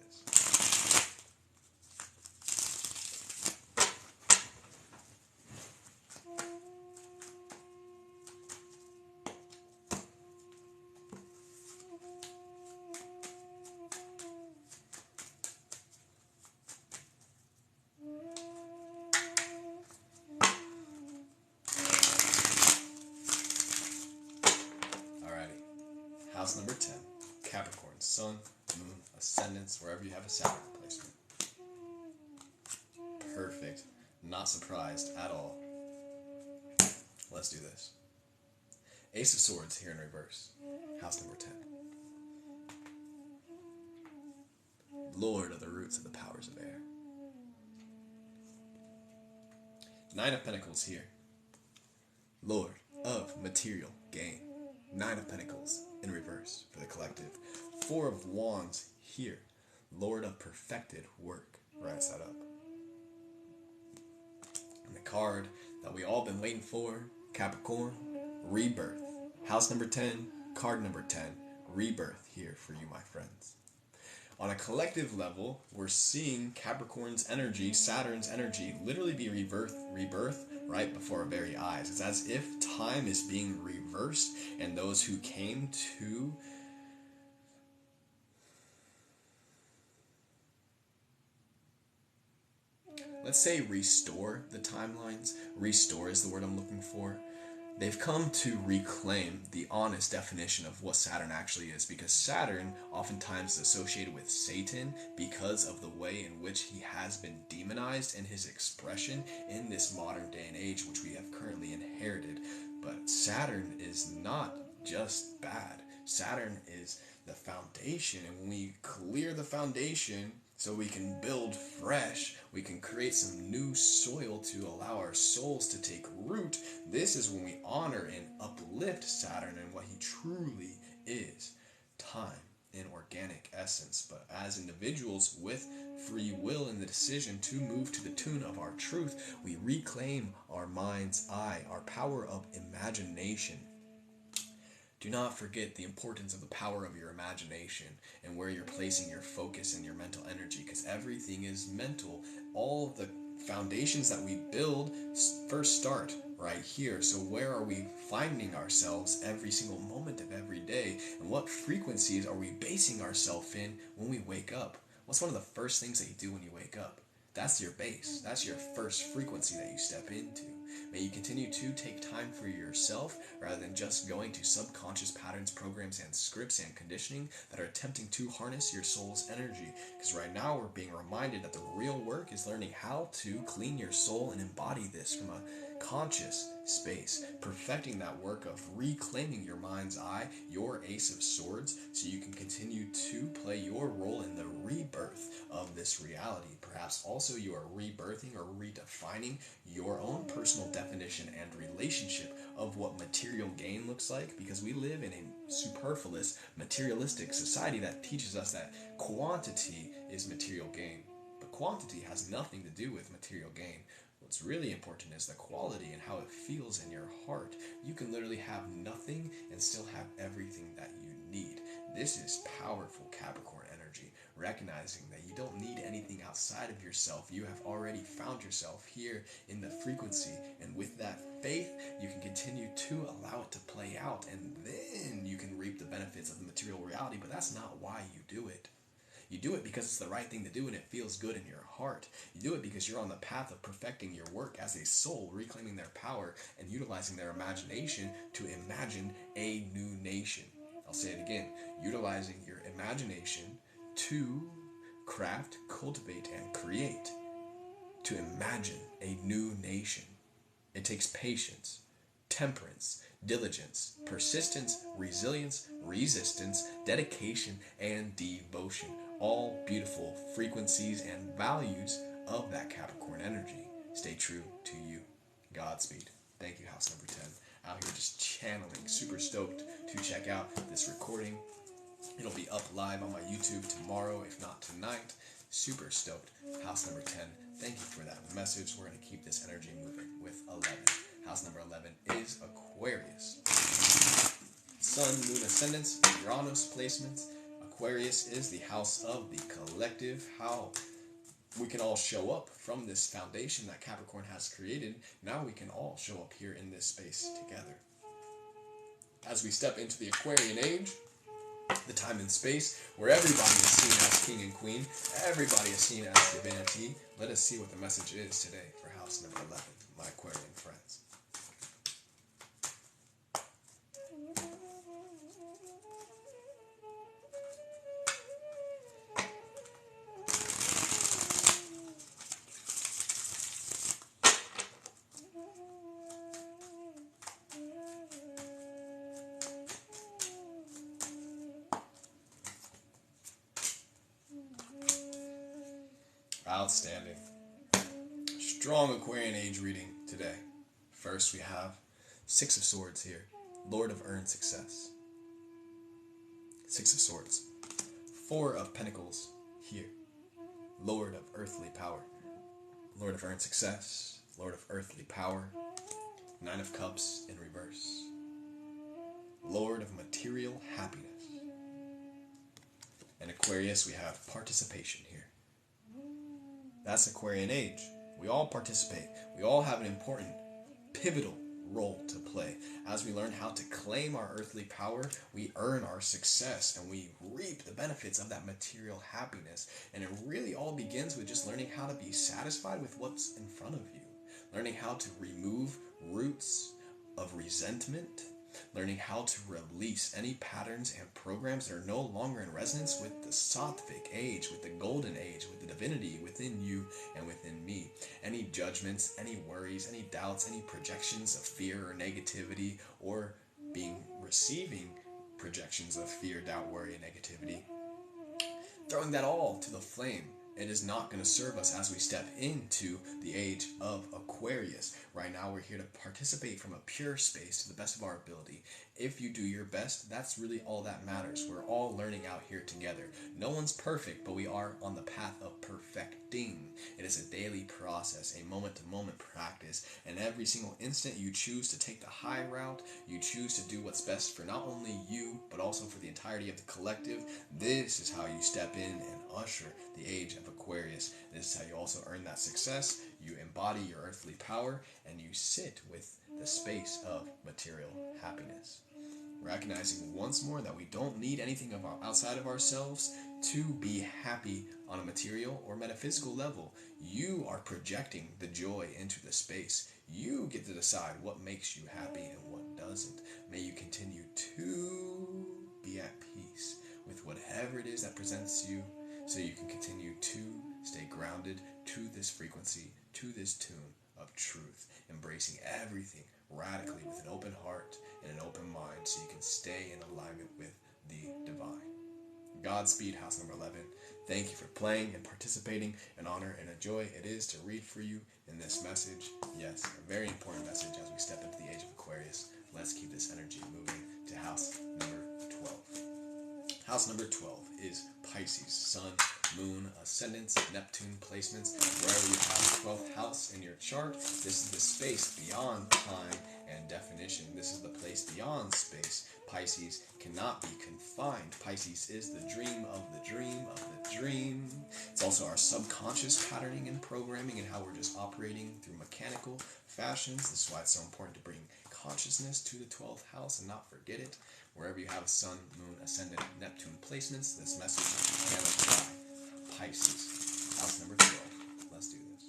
House number 10, Capricorn, Sun, Moon, Ascendants, wherever you have a Saturn placement. Not surprised at all. Let's do this. Ace of Swords here in reverse. House number 10. Lord of the roots of the powers of air. Nine of Pentacles here. Lord of material gain. Nine of Pentacles in reverse for the collective. Four of Wands here. Lord of perfected work. Right side up. And the card that we all been waiting for, Capricorn, rebirth. House number 10, card number 10, rebirth here for you, my friends. On a collective level, we're seeing Capricorn's energy, Saturn's energy, literally be rebirth right before our very eyes. It's as if time is being reversed, and those who came to let's say restore the timelines. Restore is the word I'm looking for. They've come to reclaim the honest definition of what Saturn actually is, because Saturn oftentimes is associated with Satan because of the way in which he has been demonized in his expression in this modern day and age, which we have currently inherited. But Saturn is not just bad. Saturn is the foundation, and when we clear the foundation so we can build fresh, we can create some new soil to allow our souls to take root. This is when we honor and uplift Saturn and what he truly is. Time in organic essence. But as individuals with free will and the decision to move to the tune of our truth, we reclaim our mind's eye, our power of imagination. Do not forget the importance of the power of your imagination and where you're placing your focus and your mental energy, because everything is mental. All of the foundations that we build first start right here. So where are we finding ourselves every single moment of every day? And what frequencies are we basing ourselves in when we wake up? What's one of the first things that you do when you wake up? That's your base. That's your first frequency that you step into. May you continue to take time for yourself rather than just going to subconscious patterns, programs, and scripts and conditioning that are attempting to harness your soul's energy. Because right now we're being reminded that the real work is learning how to clean your soul and embody this from a conscious space, perfecting that work of reclaiming your mind's eye, your Ace of Swords, so you can continue to play your role in the rebirth of this reality. Perhaps also you are rebirthing or redefining your own personal definition and relationship of what material gain looks like, because we live in a superfluous, materialistic society that teaches us that quantity is material gain. But quantity has nothing to do with material gain. What's really important is the quality and how it feels in your heart. You can literally have nothing and still have everything that you need. This is powerful Capricorn energy, recognizing that you don't need anything outside of yourself. You have already found yourself here in the frequency, and with that faith, you can continue to allow it to play out, and then you can reap the benefits of the material reality. But that's not why you do it. You do it because it's the right thing to do and it feels good in your heart. You do it because you're on the path of perfecting your work as a soul, reclaiming their power and utilizing their imagination to imagine a new nation. I'll say it again. Utilizing your imagination to craft, cultivate, and create. To imagine a new nation. It takes patience, temperance, diligence, persistence, resilience, resistance, dedication, and devotion. All beautiful frequencies and values of that Capricorn energy. Stay true to you. Godspeed. Thank you, house number 10. Out here just channeling. Super stoked to check out this recording. It'll be up live on my YouTube tomorrow, if not tonight. Super stoked. House number 10. Thank you for that message. We're going to keep this energy moving with 11. House number 11 is Aquarius. Sun, Moon, Ascendants, Uranus placements. Aquarius is the house of the collective, how we can all show up from this foundation that Capricorn has created. Now we can all show up here in this space together. As we step into the Aquarian age, the time and space where everybody is seen as king and queen, everybody is seen as divinity. Let us see what the message is today for house number 11, my Aquarian friends. Outstanding. Strong Aquarian age reading today. First we have Six of Swords here. Lord of earned success. Six of Swords. Four of Pentacles here. Lord of earthly power. Lord of earned success. Lord of earthly power. Nine of Cups in reverse. Lord of material happiness. And Aquarius, we have participation here. That's Aquarian age. We all participate. We all have an important, pivotal role to play. As we learn how to claim our earthly power, we earn our success and we reap the benefits of that material happiness. And it really all begins with just learning how to be satisfied with what's in front of you. Learning how to remove roots of resentment. Learning how to release any patterns and programs that are no longer in resonance with the Sattvic age, with the golden age, with the divinity within you and within me. Any judgments, any worries, any doubts, any projections of fear or negativity, or receiving projections of fear, doubt, worry, and negativity. Throwing that all to the flame. It is not going to serve us as we step into the age of Aquarius. Right now, we're here to participate from a pure space to the best of our ability. If you do your best, that's really all that matters. We're all learning out here together. No one's perfect, but we are on the path of perfecting. It is a daily process, a moment-to-moment practice, and every single instant you choose to take the high route, you choose to do what's best for not only you, but also for the entirety of the collective. This is how you step in and usher the age of Aquarius. This is how you also earn that success. You embody your earthly power, and you sit with the space of material happiness. Recognizing once more that we don't need anything outside of ourselves to be happy on a material or metaphysical level. You are projecting the joy into the space. You get to decide what makes you happy and what doesn't. May you continue to be at peace with whatever it is that presents you, so you can continue to stay grounded to this frequency, to this tune of truth, embracing everything radically with an open heart and an open mind, so you can stay in alignment with the divine. Godspeed, house number 11. Thank you for playing and participating. An honor and a joy it is to read for you in this message. Yes, a very important message as we step into the age of Aquarius. Let's keep this energy moving to house number 12. House number 12 is Pisces, Sun, Moon, Ascendants, Neptune placements. Wherever you have the 12th house in your chart, this is the space beyond time and definition. This is the place beyond space. Pisces cannot be confined. Pisces is the dream of the dream of the dream. It's also our subconscious patterning and programming and how we're just operating through mechanical fashions. This is why it's so important to bring consciousness to the 12th house and not forget it. Wherever you have Sun, Moon, Ascendant, Neptune placements, this message can apply. Pisces, house number 12. Let's do this.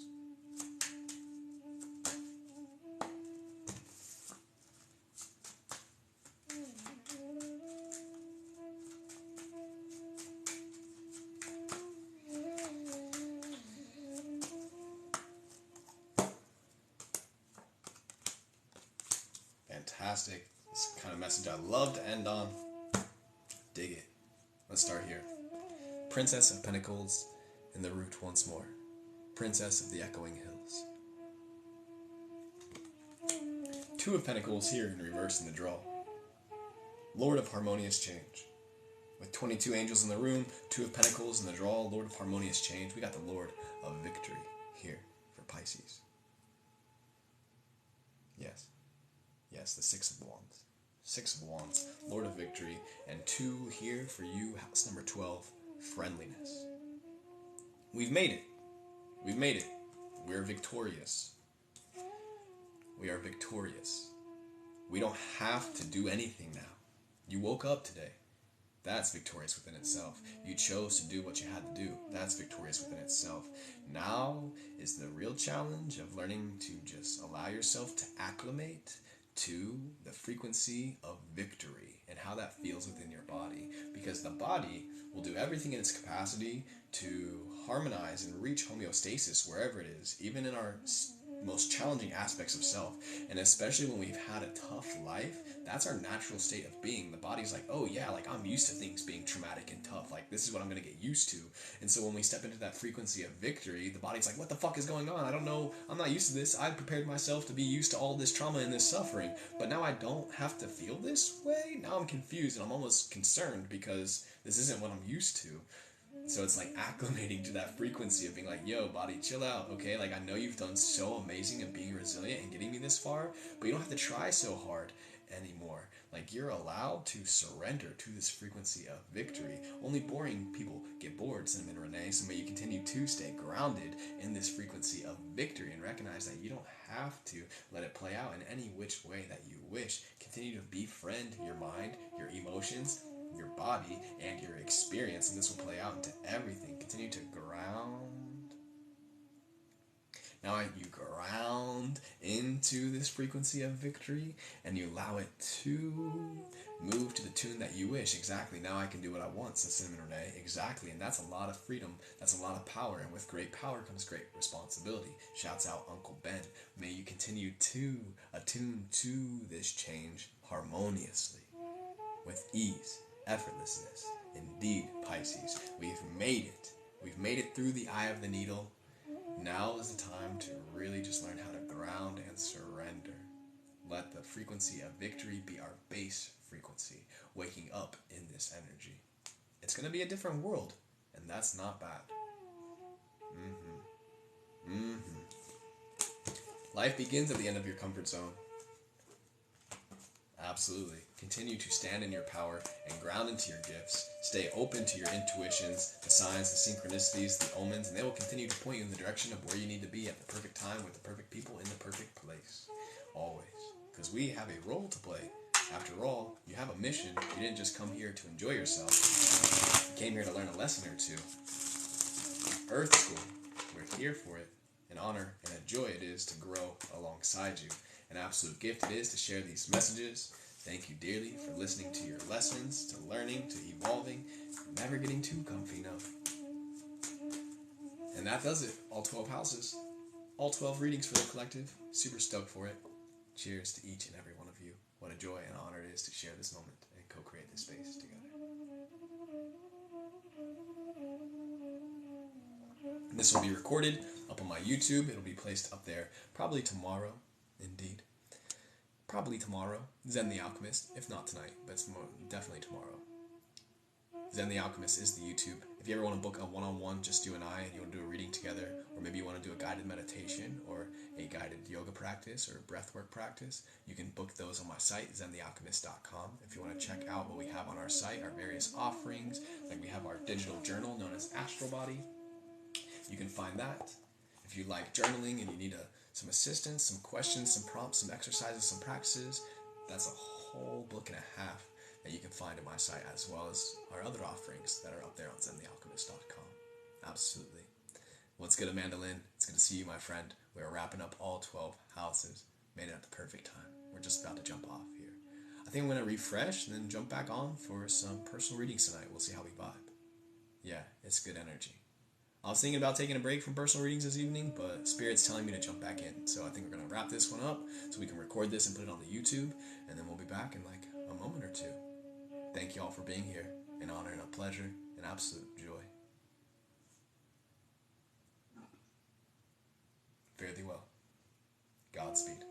Fantastic. This kind of message I love to end on. Dig it. Let's start here. Princess of Pentacles in the root once more. Princess of the Echoing Hills. Two of Pentacles here in reverse in the draw. Lord of Harmonious Change. With 22 angels in the room, Two of Pentacles in the draw, Lord of Harmonious Change. We got the Lord of Victory here for Pisces. Yes. Yes, the Six of Wands. Six of Wands, Lord of Victory, and two here for you, house number 12, friendliness. We've made it. We've made it. We're victorious. We are victorious. We don't have to do anything now. You woke up today. That's victorious within itself. You chose to do what you had to do. That's victorious within itself. Now is the real challenge of learning to just allow yourself to acclimate to the frequency of victory and how that feels within your body, because the body will do everything in its capacity to harmonize and reach homeostasis wherever it is, even in our most challenging aspects of self. And especially when we've had a tough life, that's our natural state of being. The body's like, oh yeah, like I'm used to things being traumatic and tough. Like this is what I'm going to get used to. And so when we step into that frequency of victory, the body's like, what the fuck is going on? I don't know. I'm not used to this. I prepared myself to be used to all this trauma and this suffering. But now I don't have to feel this way. Now I'm confused and I'm almost concerned because this isn't what I'm used to. So it's like acclimating to that frequency of being like, yo, body, chill out, okay? Like, I know you've done so amazing and being resilient and getting me this far, but you don't have to try so hard anymore. Like, you're allowed to surrender to this frequency of victory. Only boring people get bored, Cinnamon Renee, so may you continue to stay grounded in this frequency of victory and recognize that you don't have to let it play out in any which way that you wish. Continue to befriend your mind, your emotions, your body, and your experience, and this will play out into everything. Continue to ground. Now you ground into this frequency of victory, and you allow it to move to the tune that you wish. Exactly. Now I can do what I want, says Cinnamon Renee. Exactly. And that's a lot of freedom. That's a lot of power. And with great power comes great responsibility. Shouts out Uncle Ben. May you continue to attune to this change harmoniously, with ease, effortlessness. Indeed, Pisces, we've made it. We've made it through the eye of the needle. Now is the time to really just learn how to ground and surrender. Let the frequency of victory be our base frequency, waking up in this energy. It's going to be a different world, and that's not bad. Life begins at the end of your comfort zone. Absolutely. Continue to stand in your power and ground into your gifts. Stay open to your intuitions, the signs, the synchronicities, the omens, and they will continue to point you in the direction of where you need to be at the perfect time with the perfect people in the perfect place. Always. Because we have a role to play. After all, you have a mission. You didn't just come here to enjoy yourself. You came here to learn a lesson or two. Earth School. We're here for it. An honor and a joy it is to grow alongside you. An absolute gift it is to share these messages. Thank you dearly for listening to your lessons, to learning, to evolving, never getting too comfy, no. And that does it. All 12 houses. All 12 readings for the collective. Super stoked for it. Cheers to each and every one of you. What a joy and honor it is to share this moment and co-create this space together. And this will be recorded up on my YouTube. It'll be placed up there probably tomorrow. Indeed. Probably tomorrow. Zen the Alchemist. If not tonight, but it's definitely tomorrow. Zen the Alchemist is the YouTube. If you ever want to book a one-on-one, just you and I, and you want to do a reading together, or maybe you want to do a guided meditation, or a guided yoga practice, or a breathwork practice, you can book those on my site, zenthealchemist.com. If you want to check out what we have on our site, our various offerings, like we have our digital journal known as Astral Body, you can find that. If you like journaling and you need some assistance, some questions, some prompts, some exercises, some practices, that's a whole book and a half that you can find on my site, as well as our other offerings that are up there on zenthealchemist.com. Absolutely. What's good, Amanda Lynn? It's good to see you, my friend. We're wrapping up all 12 houses. Made it at the perfect time. We're just about to jump off here. I think I'm going to refresh and then jump back on for some personal readings tonight. We'll see how we vibe. Yeah, it's good energy. I was thinking about taking a break from personal readings this evening, but Spirit's telling me to jump back in. So I think we're going to wrap this one up so we can record this and put it on the YouTube, and then we'll be back in like a moment or two. Thank you all for being here. An honor and a pleasure, an absolute joy. Fare thee well. Godspeed.